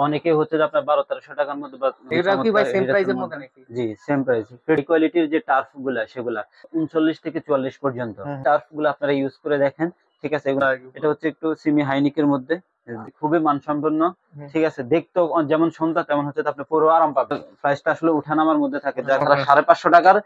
অনেকে হচ্ছে যে আপনার 1200-1300 টাকার মধ্যে বা এটা কি ভাই চমৎকার সেম এডিডাসের প্রাইসের মধ্যে মধ্যে। নাকি? জি, সেম প্রাইস। ফ্রি কোয়ালিটির যে টার্ফ গুলা সেগুলা 39 থেকে 44 পর্যন্ত হুম, টার্ফ গুলো আপনারা ইউজ করে দেখেন। ঠিক আছে, এগুলো হুম। এটা হচ্ছে একটু সেমি হাইনিকের মধ্যে, খুবই মানসম্পন্ন। হুম। ঠিক আছে, দেখতেও যেমন সুন্দর তেমন হচ্ছে আপনি পুরো আরাম পাবেন। প্রাইসটা আসলে উঠানামার মধ্যে থাকে, যা আপনার 550 টাকার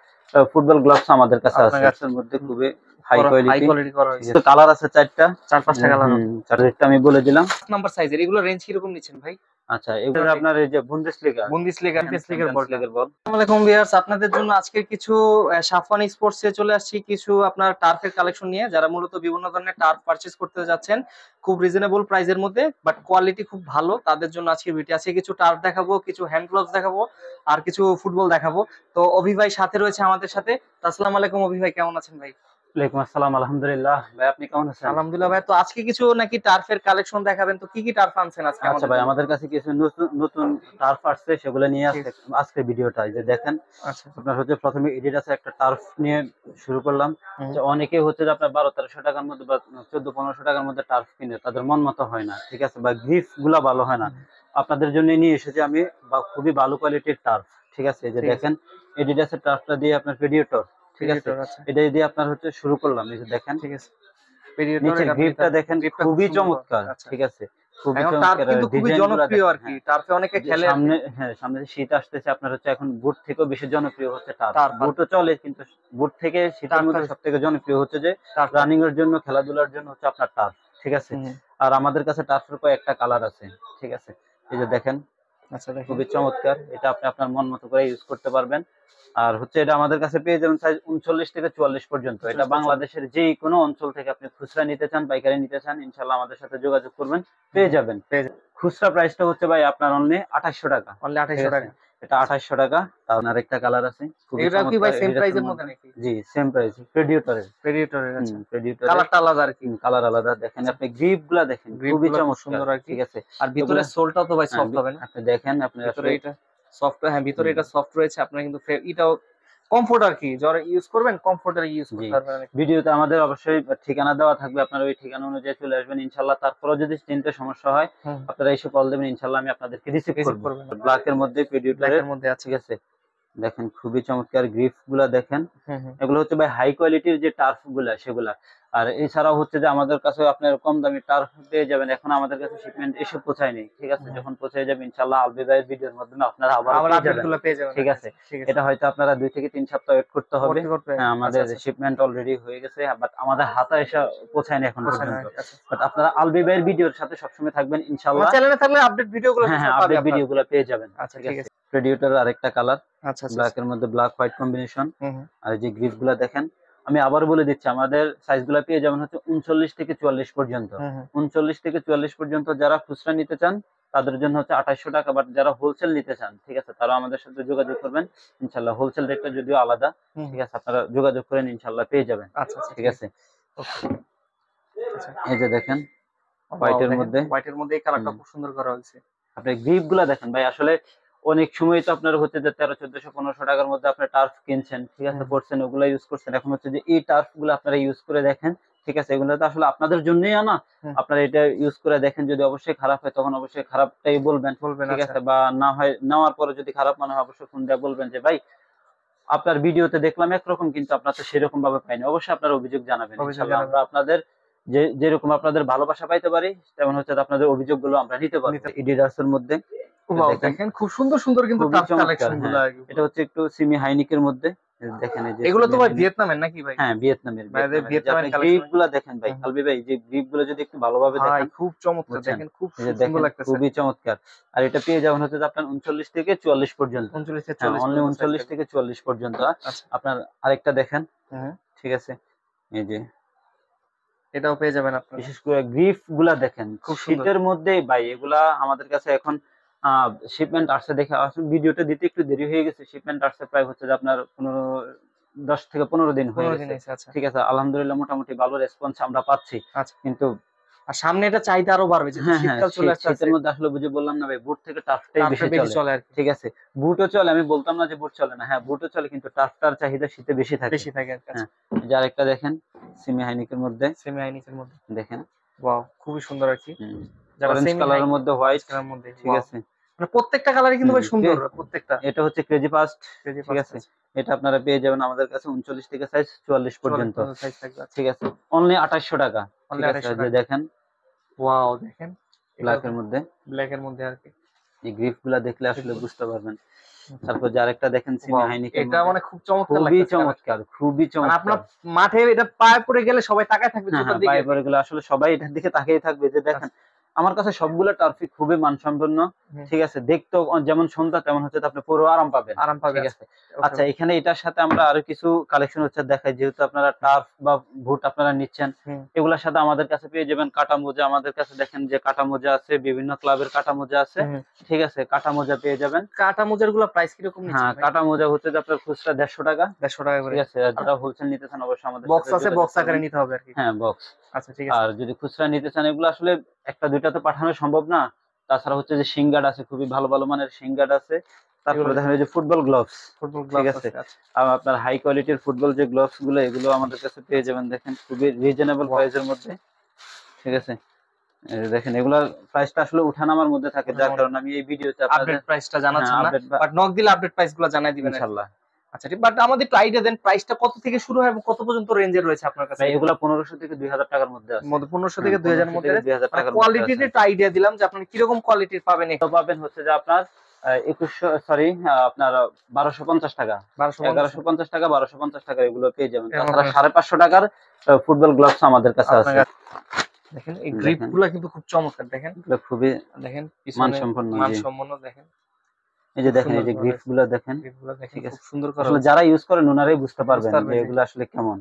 ফুটবল গ্লাভস আমাদের কাছে আপনার আছে। কাছে এর মধ্যে খুবই হাই হাই কোয়ালিটি। কোয়ালিটি করা ঠিক হয়েছে। আছে, কালার আছে 4টা। 4-5টা কালার হুম, হবে। 4টা আমি বলে দিলাম। 5 নাম্বার সাইজের এগুলো রেঞ্জ কিরকম নিচ্ছেন ভাই? আচ্ছা, এগুলো আপনার এই যে বুন্দেসলিগা, বুন্দেসলিগা, চ্যাম্পিয়ন্স লিগের চ্যাম্পিয়ন্স বলটা। লিগের বল। আসসালামু আলাইকুম ভিউয়ার্স, আপনাদের জন্য আজকে কিছু সাফওয়ান স্পোর্টস এ চলে আসছি কিছু আপনার টার্ফের কালেকশন নিয়ে, যারা মূলত বিভিন্ন ধরনের টার্ফ পারচেজ করতে যাচ্ছেন খুব রিজনেবল প্রাইসের মধ্যে, বাট কোয়ালিটি খুব ভালো, তাদের জন্য আজকে ভিডিও আছে। কিছু টার্ফ দেখাবো, কিছু হ্যান্ড গ্লোভস দেখাবো, আর কিছু ফুটবল দেখাবো। তো অভি ভাই সাথে রয়েছে আমাদের সাথে। তো আসসালামু আলাইকুম অভি ভাই, কেমন আছেন ভাই? ওয়ালাইকুম আসসালাম, আলহামদুলিল্লাহ। ভাই আপনি কেমন আছেন? আলহামদুলিল্লাহ ভাই। তো আজকে কিছু নাকি টার্ফের কালেকশন দেখাবেন, তো কি কি টার্ফ আনছেন আজকে আচ্ছা আমাদের ভাই, জন্য? আমাদের কাছে কিছু নতুন নতুন টার্ফ আসছে, সেগুলো নিয়ে ঠিক আসছে আছে। আজকে ভিডিওটা। এই যে দেখেন, আচ্ছা। আপনার হচ্ছে প্রথমে এডিডাসের একটা টার্ফ নিয়ে শুরু করলাম। হুম। যে অনেকে হচ্ছে যে আপনার 1200-1300 টাকার মধ্যে বা 1400-1500 টাকার মধ্যে টার্ফ কিনে তাদের মন মতো হয় না, ঠিক আছে, বা গ্রিপ গুলা ভালো হয় না। হুম। আপনাদের জন্য নিয়ে এসেছি আমি বা খুবই ভালো কোয়ালিটির টার্ফ। ঠিক আছে, এই যে ঠিক আছে। দেখেন, এডিডাসের টার্ফটা দিয়ে আপনার প্রেডিয়েটর। ঠিক আছে, প্রেডিয়েটর আছে। এটা দিয়ে আপনার হচ্ছে শুরু করলাম। এই যে দেখেন, ঠিক আছে। প্রেডিয়েটর নিচের এটা গ্রিপটা এটা দেখেন, গ্রিপটা খুব খুবই সুন্দর করা। চমৎকার। আচ্ছা। ঠিক আছে, খুবই এখন টার্ফ চমৎকার। আর কিন্তু খুবই ডিজাইন গুলা জনপ্রিয় দেখেন। আরকি। হ্যাঁ, টার্ফে অনেকে যে খেলে আরকি। সামনে, হ্যাঁ, সামনে যে শীত আসতেছে, আপনার হচ্ছে এখন বুট থেকেও বেশি জনপ্রিয় হচ্ছে টার্ফ। টার্ফ বুটও আরকি। চলে, কিন্তু বুট থেকে শীতের টার্ফটা মধ্যে বেশি। সব থেকে জনপ্রিয় হচ্ছে যে টার্ফ রানিং আরকি। এর জন্য, খেলাধুলার জন্য হচ্ছে আপনার টার্ফ। ঠিক আছে, হুম। আর আমাদের কাছে টার্ফের কয়েকটা কালার আছে। ঠিক আছে, এই যে দেখেন, আচ্ছা দেখেন। খুবই চমৎকার। এটা আপনি আপনার মন মতো করে ইউজ করতে পারবেন। আর হচ্ছে এটা আমাদের কাছে পেয়ে যাবেন সাইজ 39 থেকে 44 পর্যন্ত। এটা 45 চলে। বাংলাদেশের যে কোনো অঞ্চল থেকে আপনি খুচরা নিতে চান, পাইকারি নিতে চান, ইনশাল্লাহ আমাদের সাথে যোগাযোগ করবেন, হুম। পেয়ে যাবেন। পেয়ে যাবেন। খুচরা প্রাইসটা হচ্ছে ভাই আপনার অনলি 2800 টাকা। অনলি ঠিক 2800 আছে, টাকা। এটা আচ্ছা। 2800 টাকা। তার আরেকটা কালার আছে, খুবই এটা কি চমৎকার, ভাই সেম এডিডাসের প্রাইসের মধ্যে মধ্যে। নাকি? জি, সেম প্রাইস, প্রেডিয়েটরের। প্রেডিয়েটরের হুম, আচ্ছা। প্রেডিয়েটরের। কালারটা আলাদা আরকি। কালার আলাদা। দেখেন আচ্ছা। আপনি গ্রিপ গুলা দেখেন, গ্রিপ খুবই গুলা খুব চমৎকার। সুন্দর আরকি। ঠিক আছে, আর এগুলা, ভিতরের সোলটাও তো ভাই হ্যাঁ, সফট হবে না? আপনি দেখেন, আপনি ভিতরে আসলে, এটা সফট, হ্যাঁ ভিতরে হুম, এটা সফট রয়েছে। আপনার কিন্তু এটাও কমফোর্ট আরকি। যারা ইউজ করবেন কমফোর্টার ইউজ জি। করতে পারবেন অনেক। ভিডিওতে আমাদের অবশ্যই ঠিকানা দেওয়া থাকবে, আপনারা ওই ঠিকানা অনুযায়ী চলে আসবেন ইনশাল্লাহ। তারপরেও যদি চিনতে সমস্যা হয়, হুম। আপনারা এসে কল দেবেন, ইনশাল্লাহ আমি আপনাদেরকে রিসিভ রিসিভ করবো। করবেন। ব্ল্যাক এর মধ্যে ব্ল্যাক প্রেডিয়েটরের। এর মধ্যে আছে। ঠিক আছে, দেখেন খুবই চমৎকার গ্রিপ গুলা দেখেন। হুম, হুম। এগুলো হচ্ছে ভাই হাই কোয়ালিটির যে টার্ফ গুলা সেগুলা। আর এছাড়াও হচ্ছে যে আমাদের কাছে আপনার কম দামি টার্ফ পেয়ে যাবেন। এখন আমাদের কাছে শিপমেন্ট এসে পৌঁছায়নি। ঠিক আছে, হুম। যখন পৌঁছে যাবে ইনশাল্লাহ আলবি ভাইয়ের ভিডিওর মাধ্যমে আপনারা আবারও আবার পেয়ে আপডেট যাবেন। গুলো পেয়ে যাবেন। ঠিক আচ্ছা, আছে, আচ্ছা, ঠিক আছে। এটা হয়তো আপনারা 2 থেকে 3 সপ্তাহ ওয়েট করতে হবে। করতে করতে হ্যাঁ, আচ্ছা, আমাদের আচ্ছা। শিপমেন্ট অলরেডি হয়ে গেছে, বাট আমাদের হাতে এসে পৌঁছায়নি এখন বুঝছেন না? পর্যন্ত। আচ্ছা। বাট আপনারা আলবি ভাইয়ের ভিডিওর সাথে সবসময় থাকবেন আমার ইনশাল্লাহ। চ্যানেলে থাকলে আপডেট ভিডিও গুলো হ্যাঁ, হ্যাঁ, সবসময় পাবে আপডেট আপনার। ভিডিও গুলা পেয়ে যাবেন। আচ্ছা, ঠিক ঠিক আছে, আছে। প্রেডিয়েটরের আরেকটা কালার, আচ্ছা, আচ্ছা, ব্ল্যাক আচ্ছা। এর মধ্যে ব্ল্যাক হোয়াইট কম্বিনেশন। হুম, হুম। আর যে গ্রিপ গুলা দেখেন, আমি আবার বলে দিচ্ছি, আমাদের সাইজগুলা পেয়ে যাবেন হচ্ছে 39 থেকে 44 পর্যন্ত। হুম, হুম। 39 থেকে 44 পর্যন্ত যারা খুচরা নিতে চান তাদের জন্য হচ্ছে 2800 টাকা, বাট যারা হোলসেল নিতে চান, ঠিক আছে, তারা আমাদের সাথে যোগাযোগ করবেন ইনশাল্লাহ। হোলসেল রেটটা যদিও আলাদা। হুম, ঠিক হুম। আছে, আপনারা যোগাযোগ করেন, ইনশাল্লাহ পেয়ে যাবেন। আচ্ছা, আচ্ছা, ঠিক ঠিক আছে। আছে, ওকে। আচ্ছা। এই যে দেখেন, ওয়াও! হোয়াইটের দেখেন মধ্যে। হোয়াইট এর মধ্যে এই কালারটা হুম, খুব সুন্দর করা হয়েছে। আপনি গ্রিপ গুলা দেখেন ভাই, আসলে অনেক সময় তো আপনার হচ্ছে যে 1300, 1400, 1500 টাকার মধ্যে আপনি টার্ফ কিনছেন, ঠিক আছে, হুম, পড়ছেন, ওগুলা ইউজ করছেন। এখন হচ্ছে যে এই টার্ফ গুলো আপনারা ইউজ করে দেখেন। ঠিক আছে, এগুলো তো আসলে আপনাদের জন্যই আনা। হুম। আপনারা এটা ইউজ করে দেখেন, যদি অবশ্যই খারাপ হয় তখন অবশ্যই খারাপটাই বলবেন। বলবেন ঠিক আচ্ছা। আছে, বা না হয় নেওয়ার পরে যদি খারাপ মনে হয় অবশ্যই ফোন দিয়ে বলবেন যে ভাই, আপনার ভিডিওতে দেখলাম একরকম, কিন্তু আপনার তো সেরকম ভাবে পাইনি। অবশ্যই আপনার অভিযোগ জানাবেন, অভিযোগ ইনশাল্লাহ জানাবেন। আমরা আপনাদের যেরকম আপনাদের ভালোবাসা পাইতে পারি, তেমন হচ্ছে আপনাদের অভিযোগগুলো আমরা নিতে পারবো। নিতে এডিডাস এর মধ্যে ওয়াও! দেখেন, দেখেন খুব সুন্দর, সুন্দর কিন্তু খুবই টাফ চমৎকার। কালেকশন হ্যাঁ, গুলা এটা এগুলো। হচ্ছে একটু সেমি হাইনিকের মধ্যে। দেখেন এই যে এগুলো তো সেমি ভাই হাইনিক। ভিয়েতনামের নাকি ভাই? হ্যাঁ, ভিয়েতনামের, ভাই এদের এই যে আপনি ভিয়েতনামের কালেকশন। গ্রিপ গুলা দেখেন ভাই, হুম, হুম। আলবি ভাই, যে গ্রিপ গুলো যদি একটু ভালোভাবে ভাই দেখান, খুব চমৎকার। বুঝছেন, দেখেন খুব এই যে সুন্দর দেখেন লাগতেছে খুবই আরকি। চমৎকার। আর এটা পেয়ে যাবেন হচ্ছে যে আপনার 39 থেকে 44 পর্যন্ত। 39 থেকে হ্যাঁ, 40 অনলি পর্যন্ত সাইজ 39 থাকবে। থেকে 44 পর্যন্ত। আচ্ছা। আপনার আরেকটা দেখেন। হুম। ঠিক আছে, এই যে এটাও পেয়ে যাবেন আপনারা। বিশেষ করে গ্রিফ গুলা দেখেন, খুব সুন্দর। শীতের মধ্যে ভাই এগুলা আমাদের কাছে এখন শিপমেন্ট আসছে দেখে, আসলে ভিডিওটা দিতে একটু দেরি হয়ে গেছে। শিপমেন্ট আসছে প্রায় হচ্ছে যে আপনার 10 থেকে 15 দিন হয়ে 15 দিন গেছে। হইছে আচ্ছা। ঠিক আছে, আলহামদুলিল্লাহ মোটামুটি ভালো রেসপন্স আমরা পাচ্ছি। আচ্ছা। কিন্তু আর সামনে এটা চাহিদা আরো বাড়বে যেহেতু হ্যাঁ, হ্যাঁ, শীতকাল চলে আসতেছে। শীতের মধ্যে আসলে বুঝে বললাম না ভাই, বুট থেকে টার্ফটাই টার্ফে বেশি বেশি চলে। চলে আরকি। ঠিক আছে, বুটও চলে, আমি বলতাম না যে বুট চলে না। হ্যাঁ, বুটও চলে, কিন্তু টার্ফটার চাহিদা শীতে বেশি থাকে। বেশি থাকে আরকি। আচ্ছা। হ্যাঁ, এই যে আরেকটা দেখেন, সেমি হাইনিকের মধ্যে। সেমি আইনিসের মধ্যে। দেখেন। ওয়াও! খুবই সুন্দর আরকি। হুম, যারা অরেঞ্জ সেমি কালারের মধ্যে হোয়াইট, কালারের মধ্যে, ঠিক wow। আছে। মানে প্রত্যেকটা কালারই কিন্তু ভাই হুম, সুন্দর, প্রত্যেকটা। এটা হচ্ছে ক্রেজি ফাস্ট, Crazy ঠিক fast আছে। আছে। এটা আপনারা পেয়ে যাবেন আমাদের কাছে 39 থেকে সাইজ 44 পর্যন্ত, সাইজ থাকবে, আচ্ছা। ঠিক আছে। অনলি 2800 টাকা, অনলি ঠিক আছে। 2800 যে টাকা। দেখেন ওয়াও, দেখেন ব্ল্যাক এর মধ্যে, ব্ল্যাক এর মধ্যে আর কি। এই গ্রিপ গুলা দেখলে আসলে বুঝতে পারবেন। তারপর যে আরেকটা দেখেন সেমি ওয়াও, হাইনেকের এটা মধ্যে, মানে খুব চমৎকার খুবই লাগতেছে কালারটা। চমৎকার, খুবই মানে আপনার চমৎকার। মাঠে এটা পায়ে পড়ে গেলে সবাই তাকায় থাকবে হ্যাঁ, জুতার হ্যাঁ, দিকে। পায়ে পড়ে গেলে আসলে সবাই এটার দিকে তাকিয়ে থাকবে যে দেখেন। আচ্ছা। আমার কাছে সবগুলো টার্ফই খুবই মানসম্পন্ন, হুম, ঠিক আছে। দেখতেও যেমন সুন্দর তেমন হচ্ছে আপনি পুরো আরাম পাবেন, আরাম পাবে, ঠিক আচ্ছা। আছে। ওকে আচ্ছা, ভাই। এখানে এটার সাথে আমরা আরো কিছু কালেকশন হচ্ছে দেখাই, যেহেতু আপনারা টার্ফ বা বুট আপনারা নিচ্ছেন, হুম, এগুলোর সাথে আমাদের কাছে পেয়ে যাবেন কাটা মোজা। আমাদের কাছে দেখেন যে কাটা মোজা আছে, বিভিন্ন ক্লাবের কাটা মোজা আছে, হুম। ঠিক আছে। কাটা মোজা পেয়ে যাবেন। কাটা মোজার গুলা প্রাইস কিরকম নিচ্ছেন হ্যাঁ, ভাই? কাটা মোজা হচ্ছে যে আপনার খুচরা 150 টাকা, 150 টাকা করে। ঠিক আছে। আর যারা হোলসেল নিতে চান অবশ্যই আমাদের বক্স সাথে আছে, যোগাযোগ বক্স আকারে করবেন। নিতে হবে আর কি। হ্যাঁ, বক্স। আচ্ছা, ঠিক আছে। আর যদি খুচরা নিতে চান, এগুলো আসলে একটা দুইটা তো পাঠানো সম্ভব না। তাছাড়া হচ্ছে যে শিং গার্ড আছে, খুবই ভালো ভালো মানের শিং গার্ড আছে। তারপরে এগুলো দেখেন এই যে ফুটবল গ্লাভস, ফুটবল ঠিক গ্লাভস আছে। আছে, আচ্ছা। আর আপনার হাই কোয়ালিটির ফুটবল যে গ্লাভস গুলো, এগুলো আমাদের কাছে পেয়ে যাবেন দেখেন খুবই রিজনেবল ওয়াও। প্রাইসের মধ্যে, ঠিক আছে। এই যে দেখেন এগুলার প্রাইসটা আসলে উঠানামার মধ্যে থাকে, যার কারণে আমি এই ভিডিওতে আপনাদের আপডেট প্রাইসটা হ্যাঁ জানাচ্ছেন না, আপডেট বাট নক দিলে আপডেট প্রাইস গুলো জানাই দিবেন আর কি। ইনশাআল্লাহ। আচ্ছা, ঠিক। বাট আমাদের একটু আইডিয়া দেন, প্রাইসটা কত থেকে শুরু হয় এবং কত পর্যন্ত রেঞ্জের রয়েছে আপনার কাছে? ভাই এগুলা 1500 থেকে 2000 টাকার মধ্যে আছে। 1500 হ্যাঁ, থেকে 2000 এর 1500 মধ্যে। থেকে 2000 মানে টাকার মধ্যে কোয়ালিটির আছে। একটু আইডিয়া দিলাম যে আপনারা কিরকম কোয়ালিটির পাবেন তো এখানে। পাবেন হচ্ছে যে আপনার 2100 সরি আপনার 1250 টাকা, 1250 1150 টাকা, 1250 টাকা এগুলো পেয়ে যাবেন। এর তাছাড়া মধ্যে 550 টাকার ফুটবল গ্লাভস আমাদের কাছে আপনার আছে। কাছে। দেখেন এই গ্রিপ দেখেন গুলা কিন্তু খুব চমৎকার, দেখেন এগুলো খুবই দেখেন পিছনে মানসম্পন্ন, জি। মানসম্পন্ন, দেখেন এই যে খুব দেখেন সুন্দর এই যে করা গ্রিপ হয়েছে। গুলো দেখেন, গ্রিপ গুলা দেখেন ঠিক খুব আছে। সুন্দর করা আসলে হয়েছে। যারা ইউজ করেন ওনারাই বুঝতে পারবেন বুঝতে পারবেন যে যে এগুলো আসলে কেমন।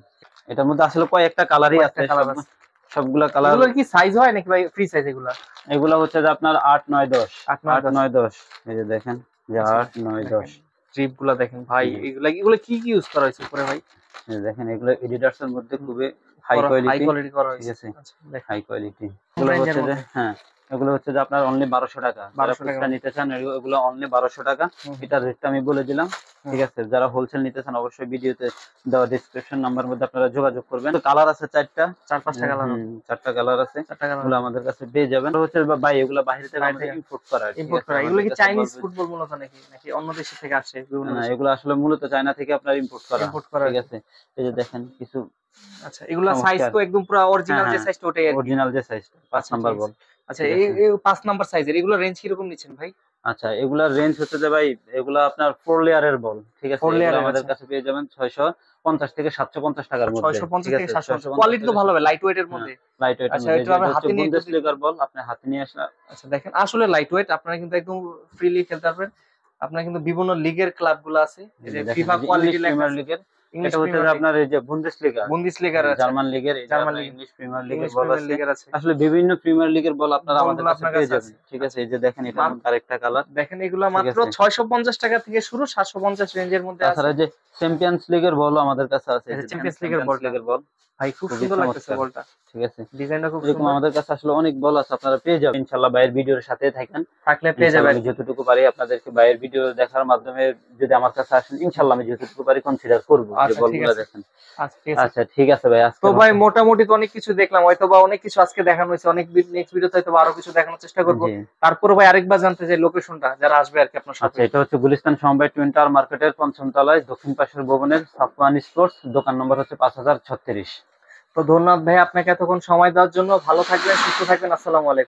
এটার মধ্যে আসলে কয়েকটা কালারই কয়েকটা আছে, কালার আছে। সবগুলা কালার। এগুলোর কি সাইজ হয় নাকি ভাই ফ্রি সাইজ এগুলা? এগুলো হচ্ছে যে আপনার 8 9 10, 8 9 8 10। 9 10। এই যে দেখেন যে 8 9 10। ড্রিপ গুলা দেখেন ভাই, হুম। এগুলা এগুলো কি কি ইউজ করা হয়েছে উপরে ভাই? এই যে দেখেন এগুলো এডিডাস এর মধ্যে হুম, খুবই হাই হাই কোয়ালিটি, কোয়ালিটি করা ঠিক হয়েছে। আছে। আচ্ছা, দেখেন হাই কোয়ালিটি এগুলো রেঞ্জের হচ্ছে যে মধ্যে হ্যাঁ, এগুলো হচ্ছে যে আপনার অনলি 1200 টাকা। যারা 1200 টাকার খুচরা মধ্যে। নিতে চান এগুলো অনলি 1200 টাকা। হুম, হুম, এটার রেটটা আমি বলে দিলাম, হুম। ঠিক আছে। যারা হোলসেল নিতে চান অবশ্যই ভিডিওতে দেওয়া ডেসক্রিপশন নাম্বার মধ্যে আপনারা যোগাযোগ করবেন। কালার আছে 4টা, 4-5টা কালার হবে। 4টা কালার আছে। 4টা কালার এগুলো হবে। আমাদের কাছে পেয়ে যাবেন। হচ্ছে ভাই এগুলো বাইরে থেকে বাইরে আমাদের থেকে ইম্পোর্ট করা, ঠিক ইম্পোর্ট আছে। করা। এগুলো আমাদের কি কাছে চাইনিজ বলবেন ফুটবল মূলত নাকি নাকি অন্য দেশ থেকে আসে বিভিন্ন না, দেশে? এগুলো আসলে মূলত চায়না থেকে আপনার ইম্পোর্ট করা, ইম্পোর্ট করা ঠিক আর কি। আছে। এই যে দেখেন কিছু আচ্ছা, এগুলা সাইজ চমৎকার, তো একদম পুরো হ্যাঁ, অরিজিনাল যে হ্যাঁ, সাইজটা ওটাই আর কি। অরিজিনাল যে সাইজটা 5 আচ্ছা, নাম্বার ঠিক আছে। বল, আচ্ছা, ঠিক এই আছে। এই 5 নাম্বার সাইজের এগুলো রেঞ্জ কিরকম নিচ্ছেন ভাই? আচ্ছা, এগুলার রেঞ্জ হচ্ছে যে ভাই এগুলা আপনার 4 লেয়ারের বল, ঠিক আছে। 4 এগুলো লেয়ারের আমাদের আছে। কাছে পেয়ে যাবেন 650 থেকে 750 টাকার মধ্যে, 650 ঠিক থেকে আছে। 750। 650 কোয়ালিটি তো থেকে ভালো হবে, 750, লাইট ওয়েট এর হ্যাঁ, মধ্যে। লাইট ওয়েট এর আচ্ছা, মধ্যে। এটা যে আমরা এটা হচ্ছে হাতে নিয়ে একটু বুন্দেসলিগার বল, আপনি হাতে নিয়ে আসলে আচ্ছা, দেখেন আসলে লাইট ওয়েট, আপনারা কিন্তু একদম ফ্রিলি খেলতে পারবেন। আপনার কিন্তু বিভিন্ন লিগের ক্লাবগুলো আছে। এই যে দেখেন ফিফা এই যে কোয়ালিটি ইংলিশ লেখা প্রিমিয়ার আছে। লিগের, ইংলিশ এটা হচ্ছে প্রিমিয়ার যে লিগ, আপনার এই যে বুন্দেসলিগা, বুন্দেসলিগার আছে, জার্মান লিগের, এই যে জার্মান আপনার লিগ, ইংলিশ প্রিমিয়ার লিগের ইংলিশ বল প্রিমিয়ার আছে। লিগের আছে। আসলে বিভিন্ন প্রিমিয়ার লিগের বল আপনারা আমাদের বলগুলো কাছে আপনার পেয়ে কাছে যাবেন, আছে। ঠিক আছে। আচ্ছা, এই যে দেখেন এটার মধ্যে আরেকটা কালার, দেখেন এগুলা ঠিক মাত্র আছে। 650 টাকা থেকে শুরু, 750 রেঞ্জের মধ্যে আছে। তাছাড়া যে চ্যাম্পিয়ন্স লিগের বলও আমাদের কাছে আছে, এই এটা যে দেখেন চ্যাম্পিয়ন্স লিগের চ্যাম্পিয়ন্স বলটা লিগের বল ভাই খুব খুবই সুন্দর লাগতেছে চমৎকার, বলটা। ঠিক আছে। ডিজাইনটা খুব এরকম সুন্দর। আমাদের কাছে আসলে অনেক বল আছে, আপনারা পেয়ে যাবেন ইনশাআল্লাহ। ভাইয়ের ভিডিওর সাথে থাকেন, থাকলে পেয়ে ইনশাআল্লাহ যাবেন। আমি যতটুকু পারি আপনাদেরকে ভাইয়ের ভিডিও দেখার মাধ্যমে যদি আমার কাছে আসেন, ইনশাআল্লাহ আমি যতটুকু পারি কনসিডার করব যে আচ্ছা, ঠিক বলগুলা আছে। দেখেন। আচ্ছা, ঠিক আছে। আচ্ছা, ঠিক আছে ভাই, তো আজকের ভাই মতো মোটামুটি তো অনেক কিছু দেখলাম, হয়তো বা অনেক কিছু আজকে দেখানো হয়েছে, অনেক নেক্সট ভিডিওতে হয়তো বা আরো কিছু দেখানোর চেষ্টা করব। জি। তারপরে ভাই আরেকবার জানতে চাই লোকেশনটা, যারা আসবে আর কি আপনার আচ্ছা, শপে। এটা হচ্ছে গুলিস্তান সমবায় টুইন টাওয়ার মার্কেটের ৫ম তলায় দক্ষিণ পাশের ভবনের সাফওয়ান স্পোর্টস, দোকান নম্বর হচ্ছে 5036। তো ধন্যবাদ ভাই আপনাকে এতক্ষণ সময় দেওয়ার জন্য। ভালো থাকবেন, সুস্থ থাকবেন। আসসালামু আলাইকুম।